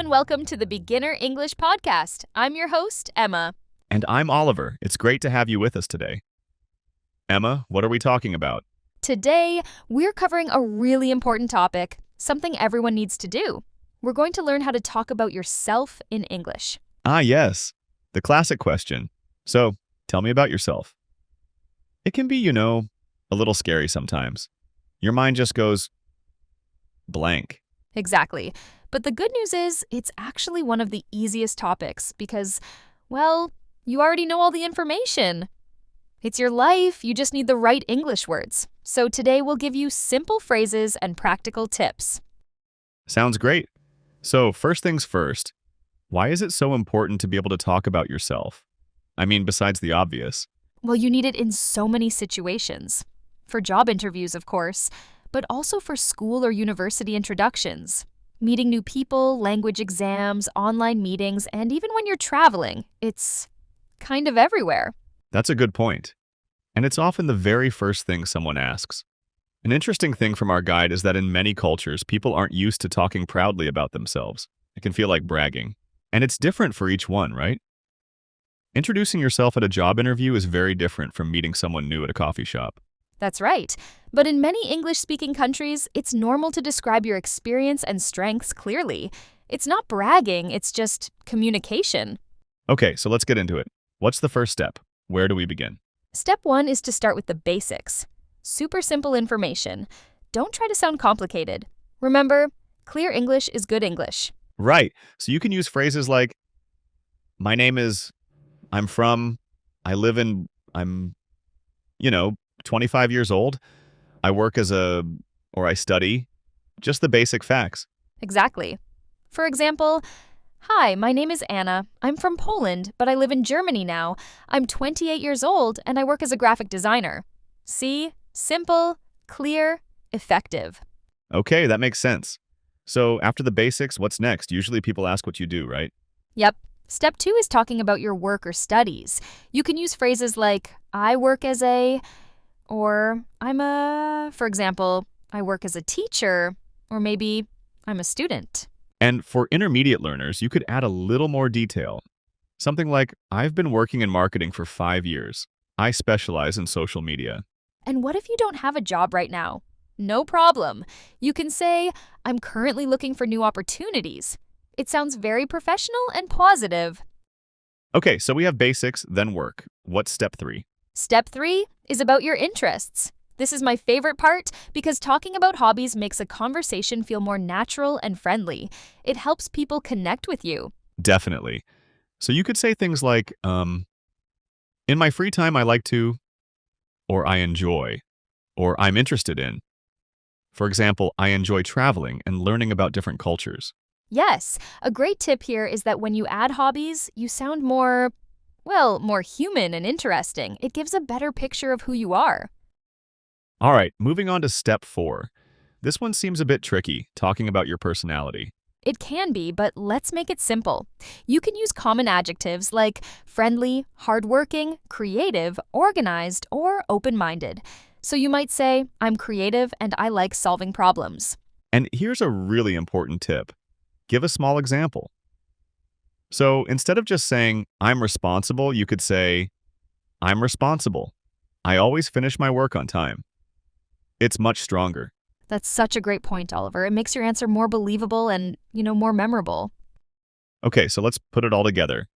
and welcome to the Beginner.English.Podcast. I'm your host, Emma. And I'm Oliver. It's great to have you with us today. Emma, what are we talking about? Today, we're covering a really important topic, something everyone needs to do. We're going to learn how to talk about yourself in English. Ah, yes, the classic question. So, tell me about yourself. It can be, a little scary sometimes. Your mind just goes blank. Exactly. But the good news is, it's actually one of the easiest topics because, well, you already know all the information. It's your life, you just need the right English words. So today we'll give you simple phrases and practical tips. Sounds great. So, first things first, why is it so important to be able to talk about yourself? I mean, besides the obvious. Well, you need it in so many situations. For job interviews, of course, but also for school or university introductions. Meeting new people, language exams, online meetings, and even when you're traveling, it's kind of everywhere. That's a good point. And it's often the very first thing someone asks. An interesting thing from our guide is that in many cultures, people aren't used to talking proudly about themselves. It can feel like bragging. And it's different for each one, right? Introducing yourself at a job interview is very different from meeting someone new at a coffee shop. That's right. But in many English-speaking countries, it's normal to describe your experience and strengths clearly. It's not bragging, it's just communication. Okay, so let's get into it. What's the first step? Where do we begin? Step 1 is to start with the basics. Super simple information. Don't try to sound complicated. Remember, clear English is good English. Right. So you can use phrases like, my name is, I'm from, I live in, I'm, 25 years old. I work or I study. Just the basic facts. Exactly. For example, hi, my name is Anna. I'm from Poland, but I live in Germany now. I'm 28 years old, and I work as a graphic designer. See? Simple, clear, effective. Okay, that makes sense. So after the basics, what's next? Usually people ask what you do, right? Yep. Step 2 is talking about your work or studies. You can use phrases like, I work as a, or for example, I work as a teacher, or maybe I'm a student. And for intermediate learners, you could add a little more detail. Something like, I've been working in marketing for 5 years. I specialize in social media. And what if you don't have a job right now? No problem. You can say, I'm currently looking for new opportunities. It sounds very professional and positive. Okay, so we have basics, then work. What's step 3? Step 3 is about your interests. This is my favorite part because talking about hobbies makes a conversation feel more natural and friendly. It helps people connect with you. Definitely. So you could say things like, in my free time I like to, or I enjoy, or I'm interested in. For example, I enjoy traveling and learning about different cultures. Yes, a great tip here is that when you add hobbies, you sound more human and interesting. It gives a better picture of who you are. All right, moving on to step 4. This one seems a bit tricky, talking about your personality. It can be, but let's make it simple. You can use common adjectives like friendly, hardworking, creative, organized, or open-minded. So you might say, I'm creative and I like solving problems. And here's a really important tip. Give a small example. So instead of just saying, I'm responsible, you could say, I'm responsible. I always finish my work on time. It's much stronger. That's such a great point, Oliver. It makes your answer more believable and, more memorable. Okay, so let's put it all together.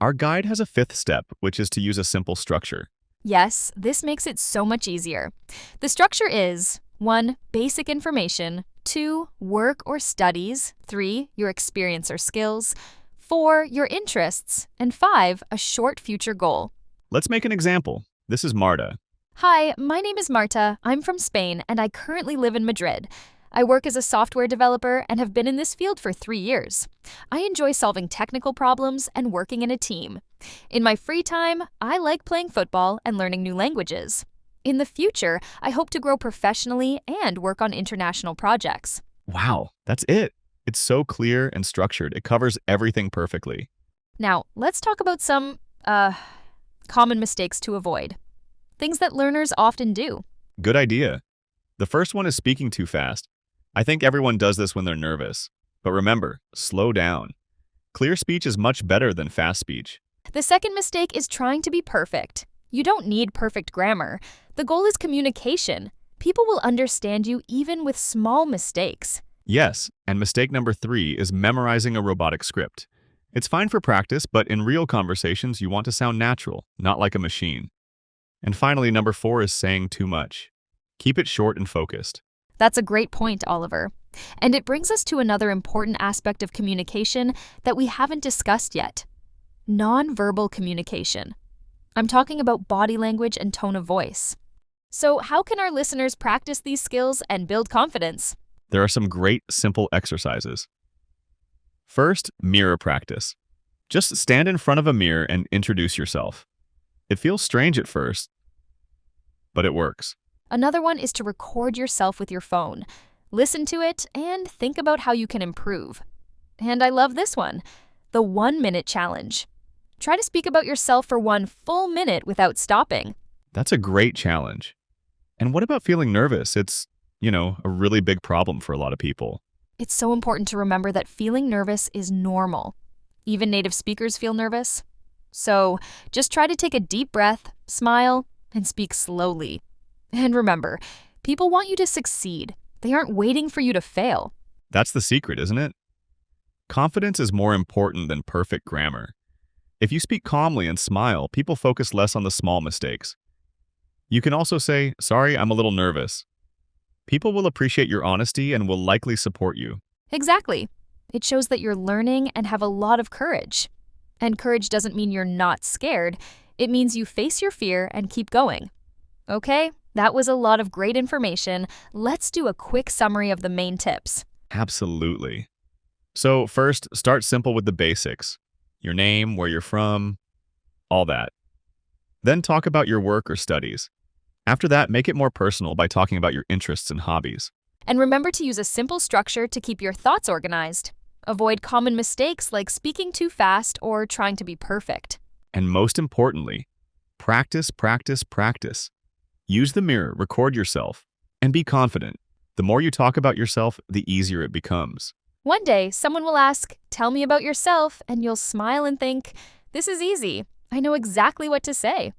Our guide has a 5th step, which is to use a simple structure. Yes, this makes it so much easier. The structure is 1. Basic information. 2. Work or studies. 3. Your experience or skills. 4. Your interests. And 5. A short future goal. Let's make an example. This is Marta. Hi, my name is Marta. I'm from Spain, and I currently live in Madrid. I work as a software developer and have been in this field for 3 years. I enjoy solving technical problems and working in a team. In my free time, I like playing football and learning new languages. In the future, I hope to grow professionally and work on international projects. Wow, that's it. It's so clear and structured. It covers everything perfectly. Now, let's talk about some, common mistakes to avoid. Things that learners often do. Good idea. The first one is speaking too fast. I think everyone does this when they're nervous. But remember, slow down. Clear speech is much better than fast speech. The second mistake is trying to be perfect. You don't need perfect grammar. The goal is communication. People will understand you even with small mistakes. Yes, and mistake number 3 is memorizing a robotic script. It's fine for practice, but in real conversations, you want to sound natural, not like a machine. And finally, number 4 is saying too much. Keep it short and focused. That's a great point, Oliver. And it brings us to another important aspect of communication that we haven't discussed yet. Nonverbal communication. I'm talking about body language and tone of voice. So how can our listeners practice these skills and build confidence? There are some great, simple exercises. First, mirror practice. Just stand in front of a mirror and introduce yourself. It feels strange at first, but it works. Another one is to record yourself with your phone. Listen to it and think about how you can improve. And I love this one, the 1-minute challenge. Try to speak about yourself for 1 full minute without stopping. That's a great challenge. And what about feeling nervous? It's, a really big problem for a lot of people. It's so important to remember that feeling nervous is normal. Even native speakers feel nervous. So just try to take a deep breath, smile, and speak slowly. And remember, people want you to succeed. They aren't waiting for you to fail. That's the secret, isn't it? Confidence is more important than perfect grammar. If you speak calmly and smile, people focus less on the small mistakes. You can also say, "Sorry, I'm a little nervous." People will appreciate your honesty and will likely support you. Exactly. It shows that you're learning and have a lot of courage. And courage doesn't mean you're not scared. It means you face your fear and keep going. Okay, that was a lot of great information. Let's do a quick summary of the main tips. Absolutely. So first, start simple with the basics. Your name, where you're from, all that. Then talk about your work or studies. After that, make it more personal by talking about your interests and hobbies. And remember to use a simple structure to keep your thoughts organized. Avoid common mistakes like speaking too fast or trying to be perfect. And most importantly, practice, practice, practice. Use the mirror, record yourself, and be confident. The more you talk about yourself, the easier it becomes. One day, someone will ask, "Tell me about yourself," and you'll smile and think, "This is easy. I know exactly what to say."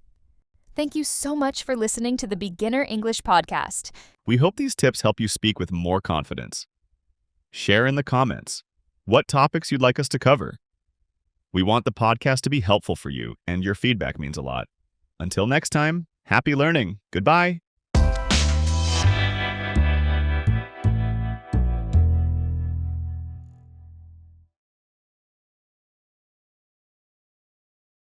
Thank you so much for listening to the Beginner English Podcast. We hope these tips help you speak with more confidence. Share in the comments what topics you'd like us to cover. We want the podcast to be helpful for you, and your feedback means a lot. Until next time, happy learning. Goodbye.